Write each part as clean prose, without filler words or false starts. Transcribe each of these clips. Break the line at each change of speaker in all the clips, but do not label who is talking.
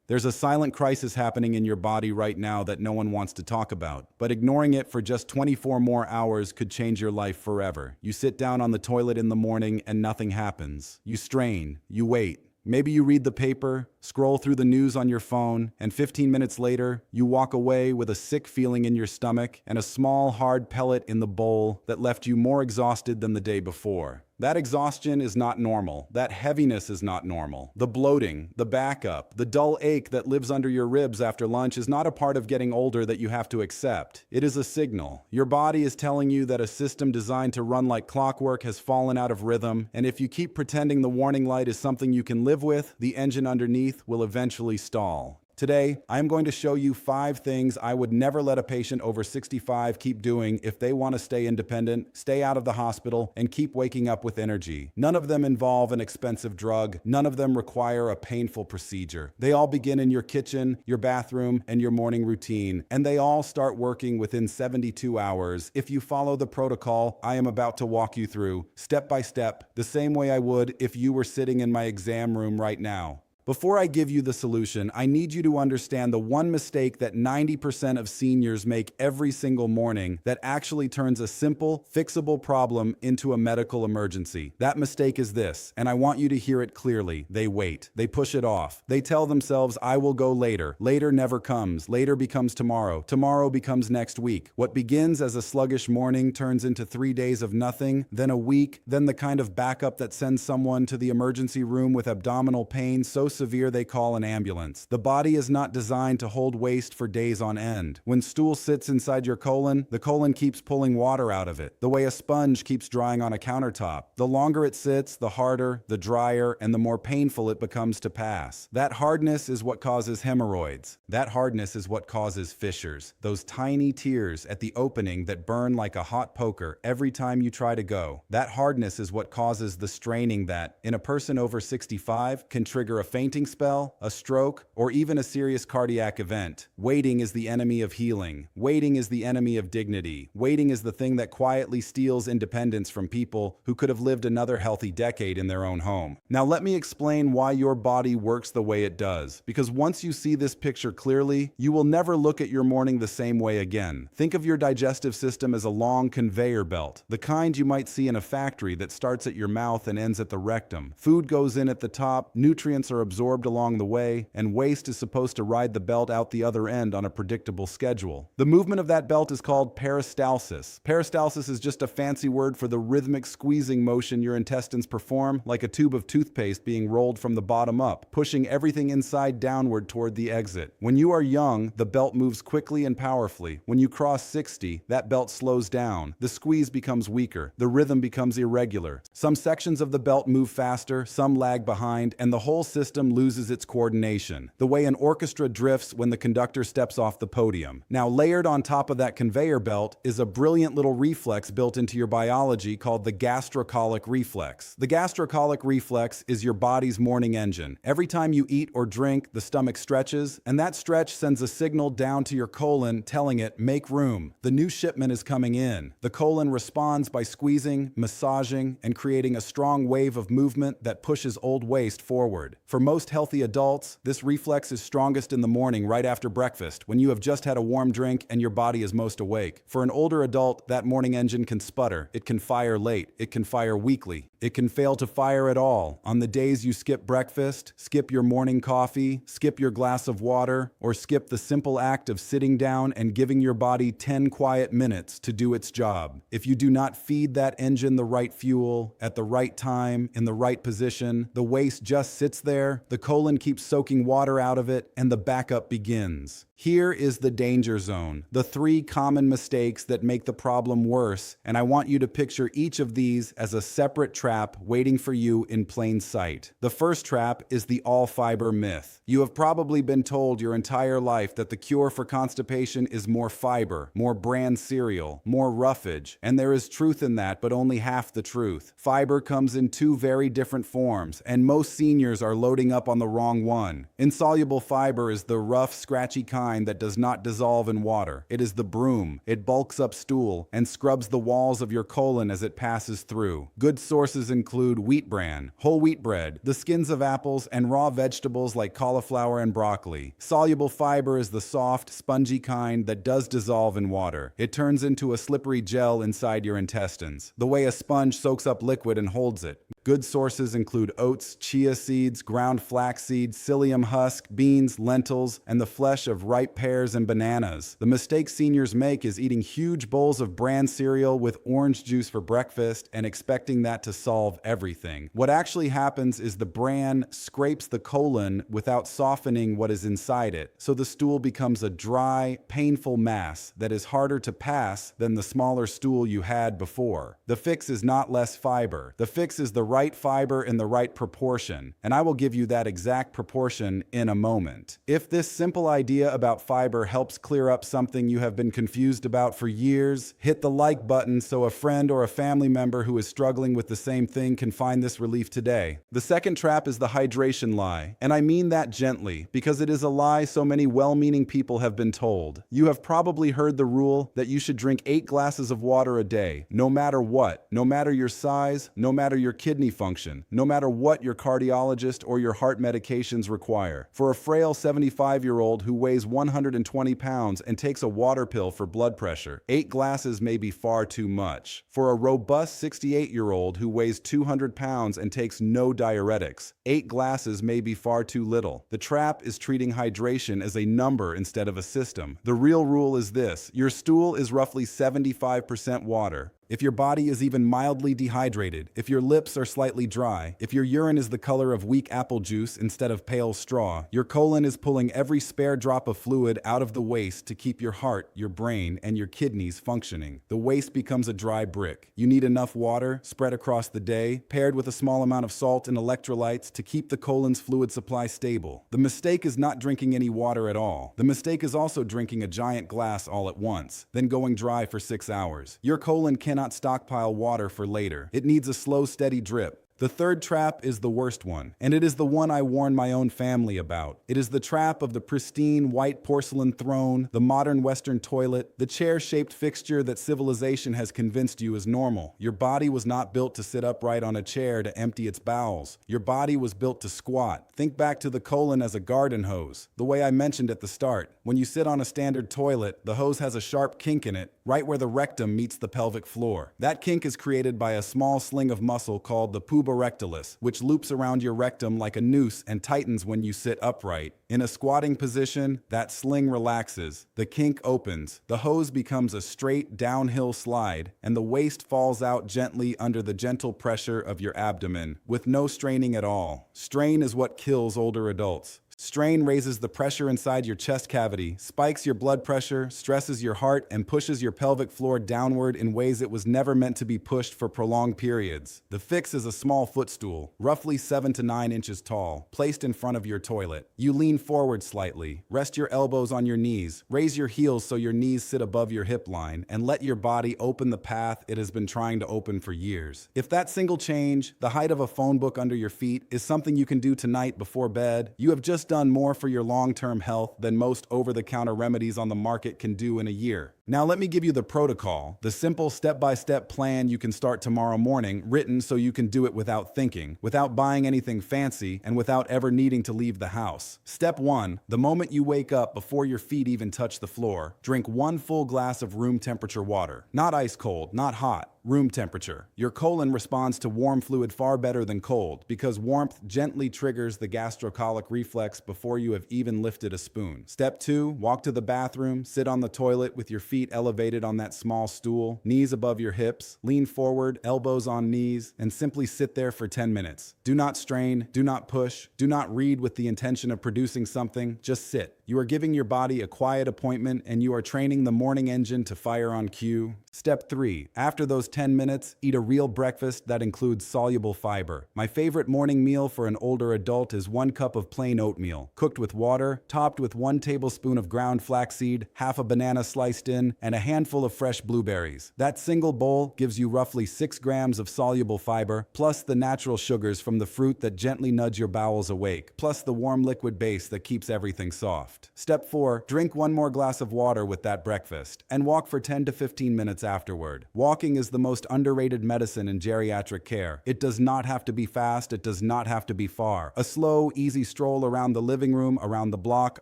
There's a silent crisis happening in your body right now that no one wants to talk about, but ignoring it for just 24 more hours could change your life forever. You sit down on the toilet in the morning and nothing happens. You strain, you wait. Maybe you read the paper, scroll through the news on your phone, and 15 minutes later, you walk away with a sick feeling in your stomach and a small, hard pellet in the bowl that left you more exhausted than the day before. That exhaustion is not normal. That heaviness is not normal. The bloating, the backup, the dull ache that lives under your ribs after lunch is not a part of getting older that you have to accept. It is a signal. Your body is telling you that a system designed to run like clockwork has fallen out of rhythm, and if you keep pretending the warning light is something you can live with, the engine underneath will eventually stall. Today, I am going to show you 5 things I would never let a patient over 65 keep doing if they want to stay independent, stay out of the hospital, and keep waking up with energy. None of them involve an expensive drug. None of them require a painful procedure. They all begin in your kitchen, your bathroom, and your morning routine, and they all start working within 72 hours if you follow the protocol I am about to walk you through, step by step, the same way I would if you were sitting in my exam room right now. Before I give you the solution, I need you to understand the one mistake that 90% of seniors make every single morning that actually turns a simple, fixable problem into a medical emergency. That mistake is this, and I want you to hear it clearly. They wait. They push it off. They tell themselves, I will go later. Later never comes. Later becomes tomorrow. Tomorrow becomes next week. What begins as a sluggish morning turns into 3 days of nothing, then a week, then the kind of backup that sends someone to the emergency room with abdominal pain so severe they call an ambulance. The body is not designed to hold waste for days on end. When stool sits inside your colon, the colon keeps pulling water out of it, the way a sponge keeps drying on a countertop. The longer it sits, the harder, the drier, and the more painful it becomes to pass. That hardness is what causes hemorrhoids. That hardness is what causes fissures, those tiny tears at the opening that burn like a hot poker every time you try to go. That hardness is what causes the straining that, in a person over 65, can trigger a fainting spell, a stroke, or even a serious cardiac event. Waiting is the enemy of healing. Waiting is the enemy of dignity. Waiting is the thing that quietly steals independence from people who could have lived another healthy decade in their own home. Now let me explain why your body works the way it does, because once you see this picture clearly, you will never look at your morning the same way again. Think of your digestive system as a long conveyor belt, the kind you might see in a factory that starts at your mouth and ends at the rectum. Food goes in at the top, nutrients are absorbed along the way, and waste is supposed to ride the belt out the other end on a predictable schedule. The movement of that belt is called peristalsis. Peristalsis is just a fancy word for the rhythmic squeezing motion your intestines perform, like a tube of toothpaste being rolled from the bottom up, pushing everything inside downward toward the exit. When you are young, the belt moves quickly and powerfully. When you cross 60, that belt slows down. The squeeze becomes weaker. The rhythm becomes irregular. Some sections of the belt move faster, some lag behind, and the whole system loses its coordination, the way an orchestra drifts when the conductor steps off the podium. Now, layered on top of that conveyor belt is a brilliant little reflex built into your biology called the gastrocolic reflex. The gastrocolic reflex is your body's morning engine. Every time you eat or drink, the stomach stretches, and that stretch sends a signal down to your colon telling it, make room. The new shipment is coming in. The colon responds by squeezing, massaging, and creating a strong wave of movement that pushes old waste forward. For most healthy adults, this reflex is strongest in the morning right after breakfast, when you have just had a warm drink and your body is most awake. For an older adult, that morning engine can sputter. It can fire late. It can fire weakly. It can fail to fire at all. On the days you skip breakfast, skip your morning coffee, skip your glass of water, or skip the simple act of sitting down and giving your body 10 quiet minutes to do its job. If you do not feed that engine the right fuel, at the right time, in the right position, the waste just sits there, the colon keeps soaking water out of it, and the backup begins. Here is the danger zone, the 3 common mistakes that make the problem worse, and I want you to picture each of these as a separate trap waiting for you in plain sight. The first trap is the all-fiber myth. You have probably been told your entire life that the cure for constipation is more fiber, more bran cereal, more roughage, and there is truth in that, but only half the truth. Fiber comes in 2 very different forms, and most seniors are loading loading up on the wrong one. Insoluble fiber is the rough, scratchy kind that does not dissolve in water. It is the broom. It bulks up stool and scrubs the walls of your colon as it passes through. Good sources include wheat bran, whole wheat bread, the skins of apples, and raw vegetables like cauliflower and broccoli. Soluble fiber is the soft, spongy kind that does dissolve in water. It turns into a slippery gel inside your intestines, the way a sponge soaks up liquid and holds it. Good sources include oats, chia seeds, ground flaxseed, psyllium husk, beans, lentils, and the flesh of ripe pears and bananas. The mistake seniors make is eating huge bowls of bran cereal with orange juice for breakfast and expecting that to solve everything. What actually happens is the bran scrapes the colon without softening what is inside it, so the stool becomes a dry, painful mass that is harder to pass than the smaller stool you had before. The fix is not less fiber. The fix is the right fiber in the right proportion, and I will give you that exact proportion in a moment. If this simple idea about fiber helps clear up something you have been confused about for years, hit the like button so a friend or a family member who is struggling with the same thing can find this relief today. The second trap is the hydration lie, and I mean that gently because it is a lie so many well-meaning people have been told. You have probably heard the rule that you should drink 8 glasses of water a day, no matter what, no matter your size, no matter your kidney function, no matter what your cardiologist or your heart medications require. For a frail 75-year-old who weighs 120 pounds and takes a water pill for blood pressure, 8 glasses may be far too much. For a robust 68-year-old who weighs 200 pounds and takes no diuretics, 8 glasses may be far too little. The trap is treating hydration as a number instead of a system. The real rule is this: your stool is roughly 75% water. If your body is even mildly dehydrated, if your lips are slightly dry, if your urine is the color of weak apple juice instead of pale straw, your colon is pulling every spare drop of fluid out of the waste to keep your heart, your brain, and your kidneys functioning. The waste becomes a dry brick. You need enough water spread across the day, paired with a small amount of salt and electrolytes to keep the colon's fluid supply stable. The mistake is not drinking any water at all. The mistake is also drinking a giant glass all at once, then going dry for 6 hours. Your colon cannot stockpile water for later. It needs a slow, steady drip. The third trap is the worst one, and it is the one I warn my own family about. It is the trap of the pristine white porcelain throne, the modern Western toilet, the chair-shaped fixture that civilization has convinced you is normal. Your body was not built to sit upright on a chair to empty its bowels. Your body was built to squat. Think back to the colon as a garden hose, the way I mentioned at the start. When you sit on a standard toilet, the hose has a sharp kink in it, right where the rectum meets the pelvic floor. That kink is created by a small sling of muscle called the puborectalis, which loops around your rectum like a noose and tightens when you sit upright. In a squatting position, that sling relaxes, the kink opens, the hose becomes a straight downhill slide, and the waste falls out gently under the gentle pressure of your abdomen, with no straining at all. Strain is what kills older adults. Strain raises the pressure inside your chest cavity, spikes your blood pressure, stresses your heart, and pushes your pelvic floor downward in ways it was never meant to be pushed for prolonged periods. The fix is a small footstool, roughly 7 to 9 inches tall, placed in front of your toilet. You lean forward slightly, rest your elbows on your knees, raise your heels so your knees sit above your hip line, and let your body open the path it has been trying to open for years. If that single change, the height of a phone book under your feet, is something you can do tonight before bed, you have just done more for your long-term health than most over-the-counter remedies on the market can do in a year. Now let me give you the protocol, the simple step-by-step plan you can start tomorrow morning, written so you can do it without thinking, without buying anything fancy, and without ever needing to leave the house. Step 1, the moment you wake up before your feet even touch the floor, drink 1 full glass of room temperature water. Not ice cold, not hot. Room temperature. Your colon responds to warm fluid far better than cold because warmth gently triggers the gastrocolic reflex before you have even lifted a spoon. Step 2, walk to the bathroom, sit on the toilet with your feet elevated on that small stool, knees above your hips, lean forward, elbows on knees, and simply sit there for 10 minutes. Do not strain, do not push, do not read with the intention of producing something, just sit. You are giving your body a quiet appointment and you are training the morning engine to fire on cue. Step 3, after those 10 minutes, eat a real breakfast that includes soluble fiber. My favorite morning meal for an older adult is 1 cup of plain oatmeal, cooked with water, topped with 1 tablespoon of ground flaxseed, half a banana sliced in, and a handful of fresh blueberries. That single bowl gives you roughly 6 grams of soluble fiber, plus the natural sugars from the fruit that gently nudge your bowels awake, plus the warm liquid base that keeps everything soft. Step 4. Drink 1 more glass of water with that breakfast, and walk for 10 to 15 minutes afterward. Walking is the most underrated medicine in geriatric care. It does not have to be fast, it does not have to be far. A slow, easy stroll around the living room, around the block,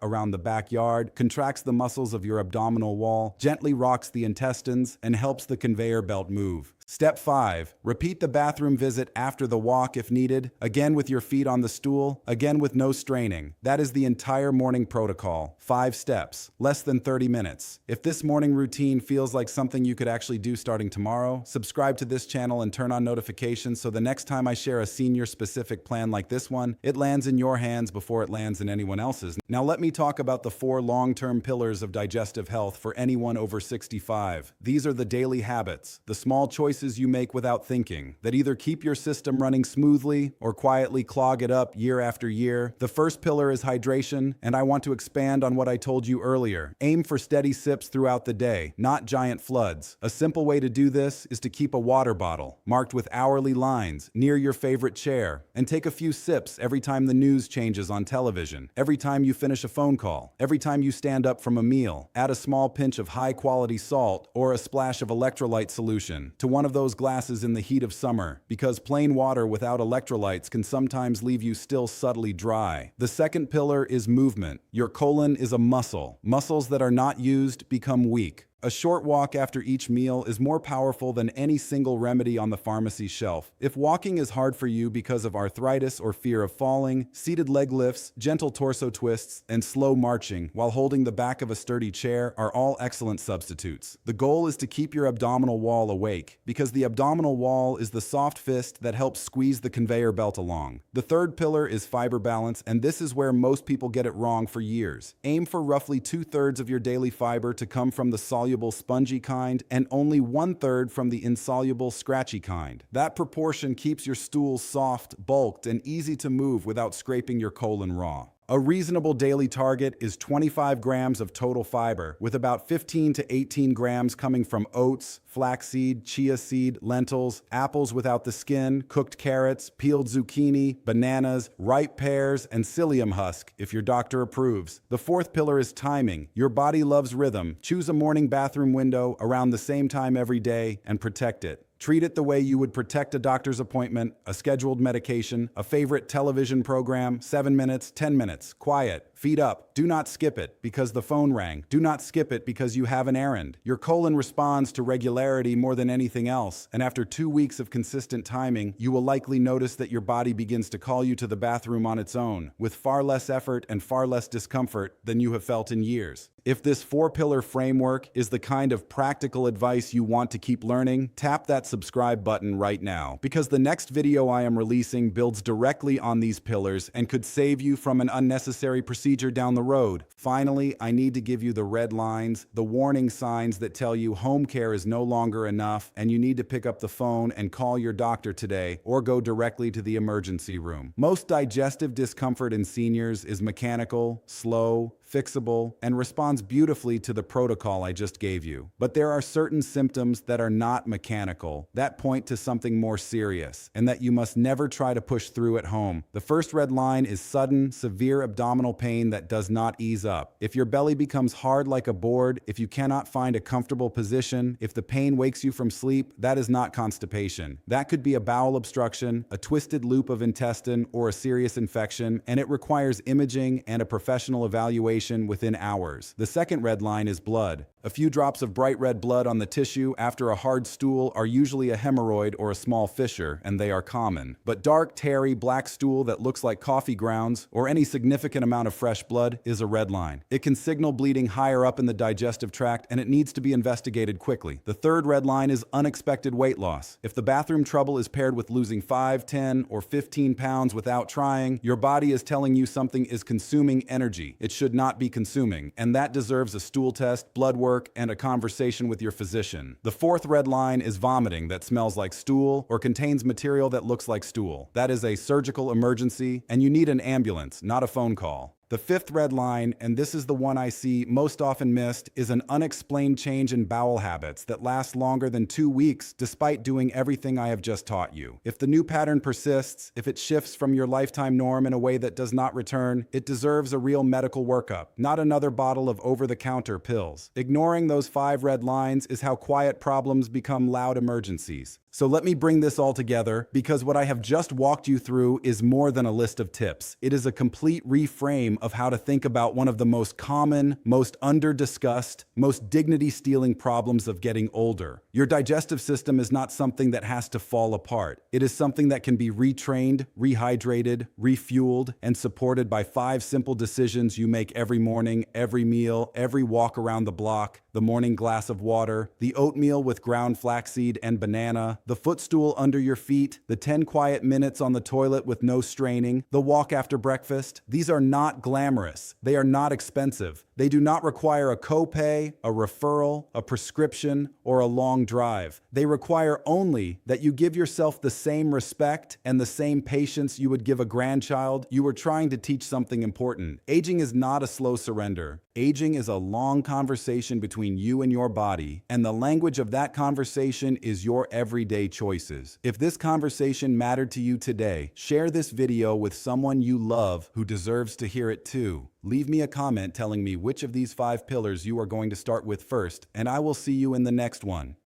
around the backyard, contracts the muscles of your abdominal wall, gently rocks the intestines, and helps the conveyor belt move. Step 5. Repeat the bathroom visit after the walk if needed, again with your feet on the stool, again with no straining. That is the entire morning protocol. 5 steps, less than 30 minutes. If this morning routine feels like something you could actually do starting tomorrow, subscribe to this channel and turn on notifications so the next time I share a senior-specific plan like this one, it lands in your hands before it lands in anyone else's. Now let me talk about the 4 long-term pillars of digestive health for anyone over 65. These are the daily habits, the small choices you make without thinking, that either keep your system running smoothly or quietly clog it up year after year. The first pillar is hydration, and I want to expand on what I told you earlier. Aim for steady sips throughout the day, not giant floods. A simple way to do this is to keep a water bottle, marked with hourly lines, near your favorite chair, and take a few sips every time the news changes on television, every time you finish a phone call, every time you stand up from a meal. Add a small pinch of high-quality salt or a splash of electrolyte solution to one of those glasses in the heat of summer, because plain water without electrolytes can sometimes leave you still subtly dry. The second pillar is movement. Your colon is a muscle. Muscles that are not used become weak. A short walk after each meal is more powerful than any single remedy on the pharmacy shelf. If walking is hard for you because of arthritis or fear of falling, seated leg lifts, gentle torso twists, and slow marching while holding the back of a sturdy chair are all excellent substitutes. The goal is to keep your abdominal wall awake, because the abdominal wall is the soft fist that helps squeeze the conveyor belt along. The third pillar is fiber balance, and this is where most people get it wrong for years. Aim for roughly 2/3 of your daily fiber to come from the soluble spongy kind and only 1/3 from the insoluble scratchy kind. That proportion keeps your stool soft, bulked, and easy to move without scraping your colon raw. A reasonable daily target is 25 grams of total fiber, with about 15 to 18 grams coming from oats, flaxseed, chia seed, lentils, apples without the skin, cooked carrots, peeled zucchini, bananas, ripe pears, and psyllium husk, if your doctor approves. The fourth pillar is timing. Your body loves rhythm. Choose a morning bathroom window around the same time every day and protect it. Treat it the way you would protect a doctor's appointment, a scheduled medication, a favorite television program. 7 minutes, 10 minutes, quiet, feet up. Do not skip it because the phone rang. Do not skip it because you have an errand. Your colon responds to regularity more than anything else, and after 2 weeks of consistent timing, you will likely notice that your body begins to call you to the bathroom on its own, with far less effort and far less discomfort than you have felt in years. If this 4-pillar framework is the kind of practical advice you want to keep learning, tap that subscribe button right now, because the next video I am releasing builds directly on these pillars and could save you from an unnecessary procedure down the road. Finally, I need to give you the red lines, the warning signs that tell you home care is no longer enough and you need to pick up the phone and call your doctor today or go directly to the emergency room. Most digestive discomfort in seniors is mechanical, slow, fixable, and responds beautifully to the protocol I just gave you. But there are certain symptoms that are not mechanical, that point to something more serious, and that you must never try to push through at home. The first red line is sudden, severe abdominal pain that does not ease up. If your belly becomes hard like a board, if you cannot find a comfortable position, if the pain wakes you from sleep, that is not constipation. That could be a bowel obstruction, a twisted loop of intestine, or a serious infection, and it requires imaging and a professional evaluation within hours. The second red line is blood. A few drops of bright red blood on the tissue after a hard stool are usually a hemorrhoid or a small fissure, and they are common. But dark, tarry, black stool that looks like coffee grounds or any significant amount of fresh blood is a red line. It can signal bleeding higher up in the digestive tract, and it needs to be investigated quickly. The third red line is unexpected weight loss. If the bathroom trouble is paired with losing 5, 10, or 15 pounds without trying, your body is telling you something is consuming energy it should not be consuming, and that deserves a stool test, blood work, work, and a conversation with your physician. The fourth red line is vomiting that smells like stool or contains material that looks like stool. That is a surgical emergency, and you need an ambulance, not a phone call. The fifth red line, and this is the one I see most often missed, is an unexplained change in bowel habits that lasts longer than 2 weeks despite doing everything I have just taught you. If the new pattern persists, if it shifts from your lifetime norm in a way that does not return, it deserves a real medical workup, not another bottle of over-the-counter pills. Ignoring those 5 red lines is how quiet problems become loud emergencies. So let me bring this all together, because what I have just walked you through is more than a list of tips. It is a complete reframe of how to think about one of the most common, most under-discussed, most dignity-stealing problems of getting older. Your digestive system is not something that has to fall apart. It is something that can be retrained, rehydrated, refueled, and supported by 5 simple decisions you make every morning, every meal, every walk around the block, the morning glass of water, the oatmeal with ground flaxseed and banana, the footstool under your feet, the 10 quiet minutes on the toilet with no straining, the walk after breakfast. These are not glamorous. They are not expensive. They do not require a copay, a referral, a prescription, or a long drive. They require only that you give yourself the same respect and the same patience you would give a grandchild you were trying to teach something important. Aging is not a slow surrender. Aging is a long conversation between you and your body, and the language of that conversation is your everyday choices. If this conversation mattered to you today, share this video with someone you love who deserves to hear it too. Leave me a comment telling me which of these 5 pillars you are going to start with first, and I will see you in the next one.